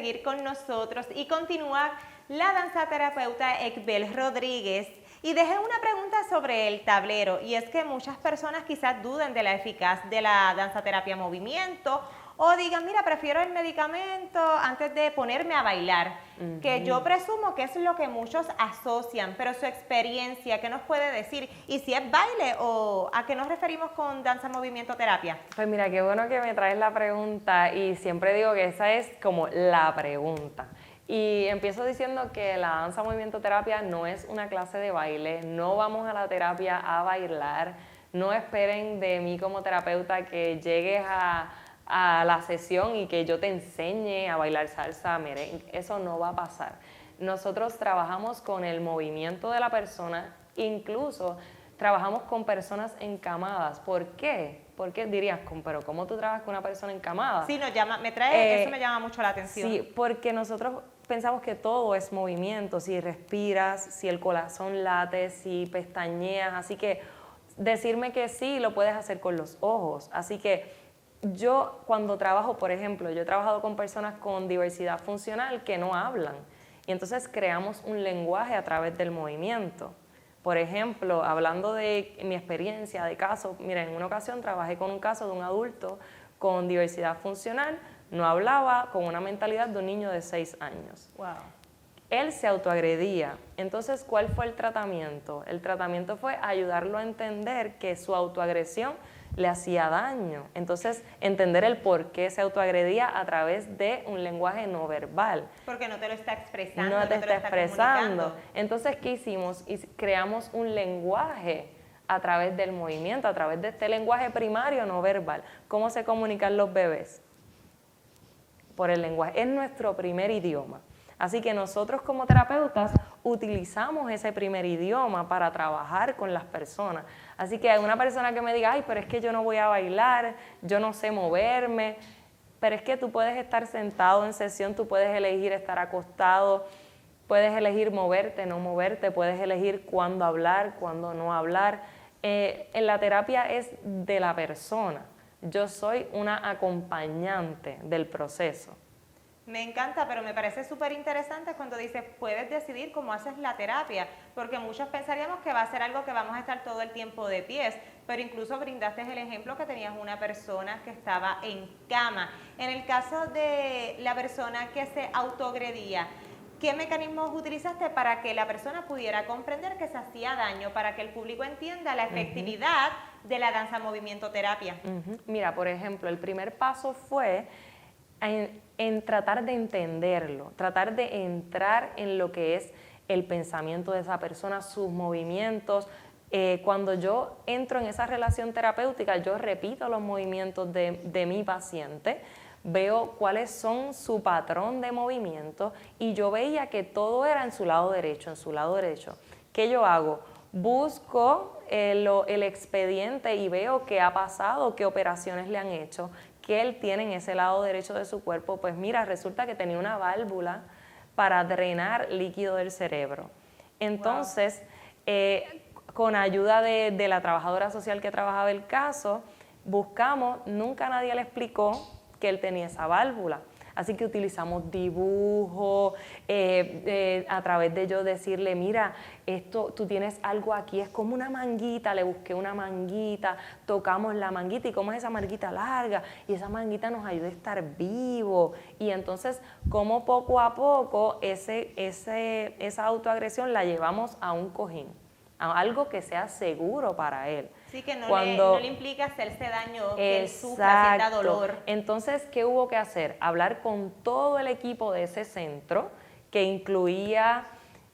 seguir con nosotros y continúa la danzaterapeuta Ekbel Rodríguez. Y dejé una pregunta sobre el tablero, y es que muchas personas quizás duden de la eficacia de la danzaterapia movimiento o digan, mira, prefiero el medicamento antes de ponerme a bailar, que yo presumo que es lo que muchos asocian, pero su experiencia, ¿qué nos puede decir? Y si es baile o a qué nos referimos con danza movimiento terapia. Pues mira, qué bueno que me traes la pregunta y siempre digo que esa es como la pregunta. Y empiezo diciendo que la danza movimiento terapia no es una clase de baile, no vamos a la terapia a bailar, no esperen de mí como terapeuta que llegues a la sesión y que yo te enseñe a bailar salsa, merengue, eso no va a pasar. Nosotros trabajamos con el movimiento de la persona, incluso trabajamos con personas encamadas. ¿Por qué? Porque dirías, pero ¿cómo tú trabajas con una persona encamada? Sí, eso me llama mucho la atención. Sí, porque nosotros pensamos que todo es movimiento, si respiras, si el corazón late, si pestañeas, así que decirme que sí lo puedes hacer con los ojos. Así que yo cuando trabajo, por ejemplo, yo he trabajado con personas con diversidad funcional que no hablan y entonces creamos un lenguaje a través del movimiento. Por ejemplo, hablando de mi experiencia de caso, mira, en una ocasión trabajé con un caso de un adulto con diversidad funcional, no hablaba, con una mentalidad de un niño de 6 años. Wow. Él se autoagredía. Entonces, ¿cuál fue el tratamiento? El tratamiento fue ayudarlo a entender que su autoagresión le hacía daño. Entonces, entender el por qué se autoagredía a través de un lenguaje no verbal. Porque no te lo está expresando, No te está expresando. comunicando. Entonces, ¿qué hicimos? Creamos un lenguaje a través del movimiento, a través de este lenguaje primario no verbal. ¿Cómo se comunican los bebés? Por el lenguaje. Es nuestro primer idioma. Así que nosotros como terapeutas utilizamos ese primer idioma para trabajar con las personas. Así que hay una persona que me diga, ay, pero es que yo no voy a bailar, yo no sé moverme, pero es que tú puedes estar sentado en sesión, tú puedes elegir estar acostado, puedes elegir moverte, no moverte, puedes elegir cuándo hablar, cuándo no hablar. En la terapia es de la persona. Yo soy una acompañante del proceso. Me encanta, pero me parece súper interesante cuando dices, puedes decidir cómo haces la terapia, porque muchos pensaríamos que va a ser algo que vamos a estar todo el tiempo de pies, pero incluso brindaste el ejemplo que tenías una persona que estaba en cama. En el caso de la persona que se autoagredía, ¿qué mecanismos utilizaste para que la persona pudiera comprender que se hacía daño, para que el público entienda la efectividad de la danza movimiento terapia? Mira, por ejemplo, el primer paso fue en tratar de entenderlo, tratar de entrar en lo que es el pensamiento de esa persona, sus movimientos. Cuando yo entro en esa relación terapéutica, yo repito los movimientos de mi paciente, veo cuáles son su patrón de movimiento y yo veía que todo era en su lado derecho, ¿Qué yo hago? Busco el expediente y veo qué ha pasado, qué operaciones le han hecho, que él tiene en ese lado derecho de su cuerpo. Pues mira, resulta que tenía una válvula para drenar líquido del cerebro. Entonces, con ayuda de la trabajadora social que trabajaba el caso, buscamos, nunca nadie le explicó que él tenía esa válvula. Así que utilizamos dibujo, a través de yo decirle, mira, esto, tú tienes algo aquí, es como una manguita, le busqué una manguita, tocamos la manguita y cómo es esa manguita larga, y esa manguita nos ayuda a estar vivo. Y entonces, como poco a poco esa autoagresión la llevamos a un cojín, a algo que sea seguro para él. Sí, que no le implica hacerse daño, que él sufra, sienta dolor. Entonces, ¿qué hubo que hacer? Hablar con todo el equipo de ese centro, que incluía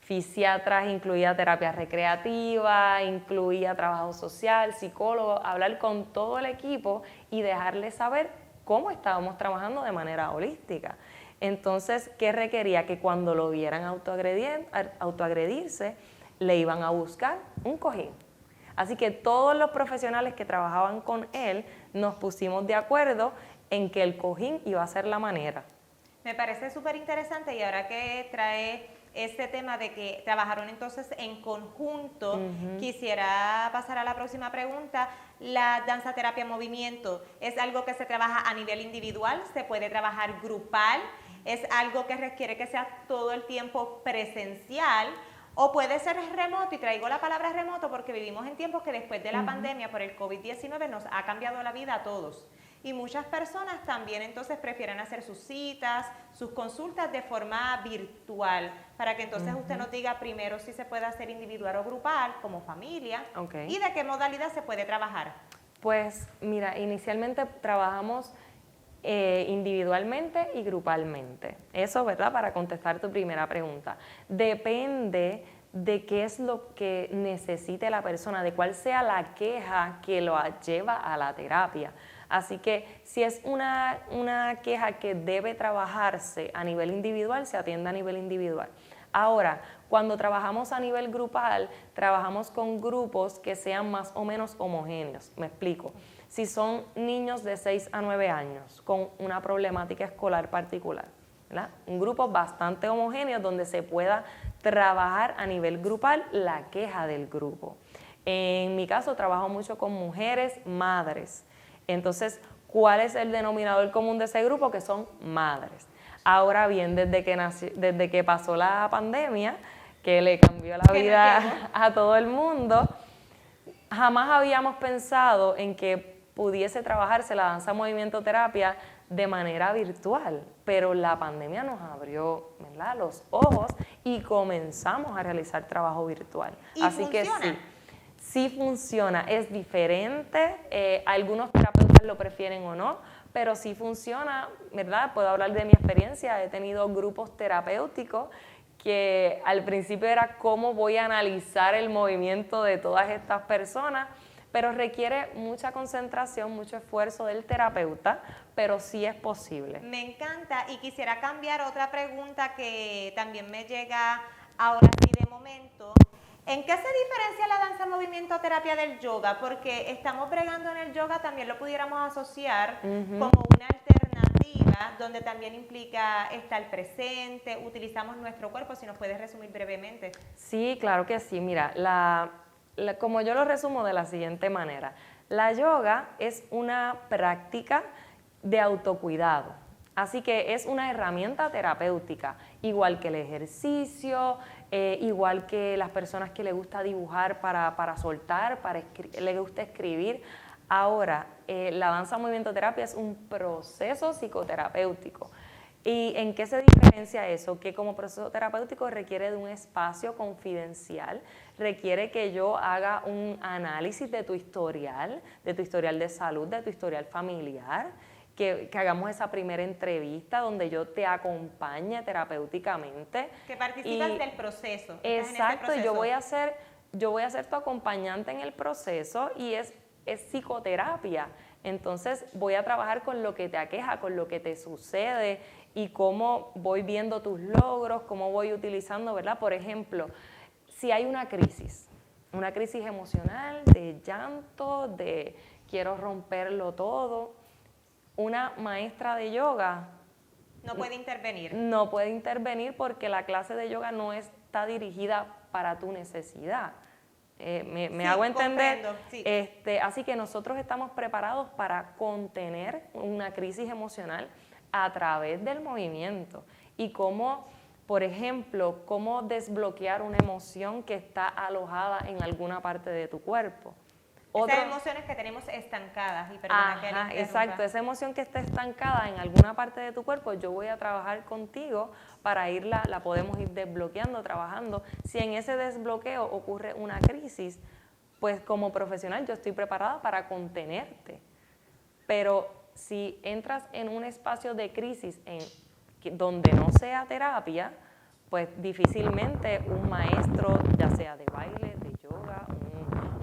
fisiatras, incluía terapia recreativa, incluía trabajo social, psicólogo, hablar con todo el equipo y dejarles saber cómo estábamos trabajando de manera holística. Entonces, ¿qué requería? Que cuando lo vieran autoagredirse, le iban a buscar un cojín. Así que todos los profesionales que trabajaban con él nos pusimos de acuerdo en que el cojín iba a ser la manera. Me parece súper interesante, y ahora que trae este tema de que trabajaron entonces en conjunto, quisiera pasar a la próxima pregunta. ¿La danza terapia movimiento es algo que se trabaja a nivel individual? ¿Se puede trabajar grupal? es algo que requiere que sea todo el tiempo presencial, o puede ser remoto, y traigo la palabra remoto porque vivimos en tiempos que después de la pandemia por el COVID-19 nos ha cambiado la vida a todos. Y muchas personas también entonces prefieren hacer sus citas, sus consultas de forma virtual, para que entonces usted nos diga primero si se puede hacer individual o grupal, como familia, y de qué modalidad se puede trabajar. Pues mira, inicialmente trabajamos individualmente y grupalmente. Eso, ¿verdad? Para contestar tu primera pregunta. Depende de qué es lo que necesite la persona, de cuál sea la queja que lo lleva a la terapia. Así que si es una queja que debe trabajarse a nivel individual, se atiende a nivel individual. Ahora, cuando trabajamos a nivel grupal, trabajamos con grupos que sean más o menos homogéneos. Me explico. Si son niños de 6 a 9 años con una problemática escolar particular, ¿verdad? Un grupo bastante homogéneo donde se pueda trabajar a nivel grupal la queja del grupo. En mi caso trabajo mucho con mujeres madres. Entonces, ¿cuál es el denominador común de ese grupo? Que son madres. Ahora bien, desde que pasó la pandemia, que le cambió la vida a todo el mundo, jamás habíamos pensado en que pudiese trabajarse la danza movimiento terapia de manera virtual, pero la pandemia nos abrió, ¿verdad?, los ojos y comenzamos a realizar trabajo virtual. Así funciona. Que sí funciona, es diferente, algunos terapeutas lo prefieren o no, pero sí funciona, ¿verdad? Puedo hablar de mi experiencia, he tenido grupos terapéuticos que al principio era cómo voy a analizar el movimiento de todas estas personas, pero requiere mucha concentración, mucho esfuerzo del terapeuta, pero sí es posible. Me encanta, y quisiera cambiar otra pregunta que también me llega ahora sí de momento. ¿En qué se diferencia la danza movimiento terapia del yoga? Porque estamos bregando en el yoga, también lo pudiéramos asociar como una alternativa, donde también implica estar presente, utilizamos nuestro cuerpo. Si nos puedes resumir brevemente. Sí, claro que sí. Mira, como yo lo resumo de la siguiente manera, la yoga es una práctica de autocuidado, así que es una herramienta terapéutica, igual que el ejercicio, igual que las personas que les gusta dibujar para soltar, les gusta escribir. Ahora, la danza movimiento terapia es un proceso psicoterapéutico. ¿Y en qué se diferencia eso? Que como proceso terapéutico requiere de un espacio confidencial, requiere que yo haga un análisis de tu historial de salud, de tu historial familiar, que hagamos esa primera entrevista donde yo te acompañe terapéuticamente. Que participas del proceso. Exacto, yo voy a ser tu acompañante en el proceso y es psicoterapia. Entonces voy a trabajar con lo que te aqueja, con lo que te sucede y cómo voy viendo tus logros, cómo voy utilizando, ¿verdad? Por ejemplo, si hay una crisis emocional, de llanto, de quiero romperlo todo, una maestra de yoga no puede intervenir. No puede intervenir porque la clase de yoga no está dirigida para tu necesidad. Me hago entender. Sí. Así que nosotros estamos preparados para contener una crisis emocional a través del movimiento y cómo, por ejemplo, cómo desbloquear una emoción que está alojada en alguna parte de tu cuerpo. Esas emociones que tenemos estancadas. Y perdona que le interrumpa. Exacto, esa emoción que está estancada en alguna parte de tu cuerpo, yo voy a trabajar contigo para la podemos ir desbloqueando, trabajando. Si en ese desbloqueo ocurre una crisis, pues como profesional yo estoy preparada para contenerte. Pero si entras en un espacio de crisis donde no sea terapia, pues difícilmente un maestro, ya sea de baile, de yoga,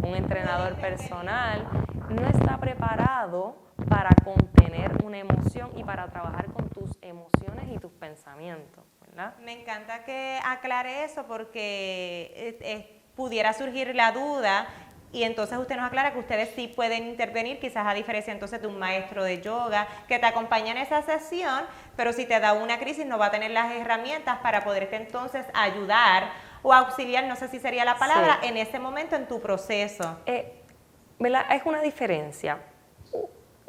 un entrenador personal, no está preparado para contener una emoción y para trabajar con tus emociones y tus pensamientos, ¿verdad? Me encanta que aclare eso porque pudiera surgir la duda y entonces usted nos aclara que ustedes sí pueden intervenir, quizás a diferencia entonces de un maestro de yoga que te acompaña en esa sesión, pero si te da una crisis no va a tener las herramientas para poderte entonces ayudar o auxiliar, no sé si sería la palabra, en ese momento en tu proceso. ¿Verdad? Es una diferencia.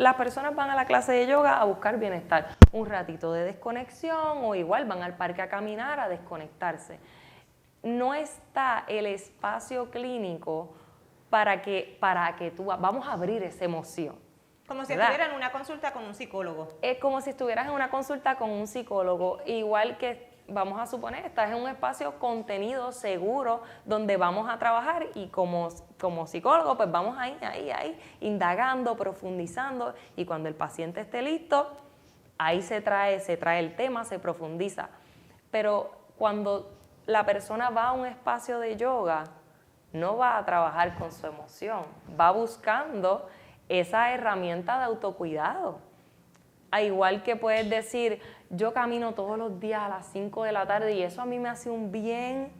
las personas van a la clase de yoga a buscar bienestar, un ratito de desconexión o igual van al parque a caminar a desconectarse. No está el espacio clínico para que vamos a abrir esa emoción. Como si ¿verdad? estuviera en una consulta con un psicólogo. Es como si estuvieras en una consulta con un psicólogo, igual que vamos a suponer, estás en un espacio contenido, seguro, donde vamos a trabajar y como psicólogo, pues vamos ahí, indagando, profundizando, y cuando el paciente esté listo, ahí se trae el tema, se profundiza. Pero cuando la persona va a un espacio de yoga, no va a trabajar con su emoción, va buscando esa herramienta de autocuidado. A igual que puedes decir, yo camino todos los días a las 5 de la tarde y eso a mí me hace un bien.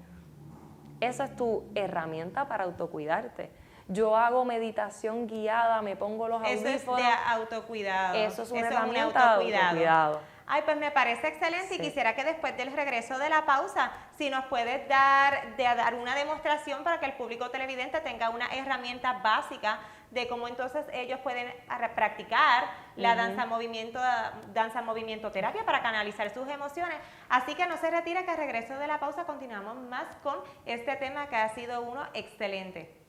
Esa es tu herramienta para autocuidarte. Yo hago meditación guiada, me pongo los audífonos. Eso es de autocuidado. Eso es una Eso herramienta de autocuidado. Ay, pues me parece excelente Sí. y quisiera que después del regreso de la pausa, si nos puedes dar una demostración para que el público televidente tenga una herramienta básica de cómo entonces ellos pueden practicar la danza-movimiento terapia para canalizar sus emociones. Así que no se retire, que al regreso de la pausa continuamos más con este tema que ha sido uno excelente.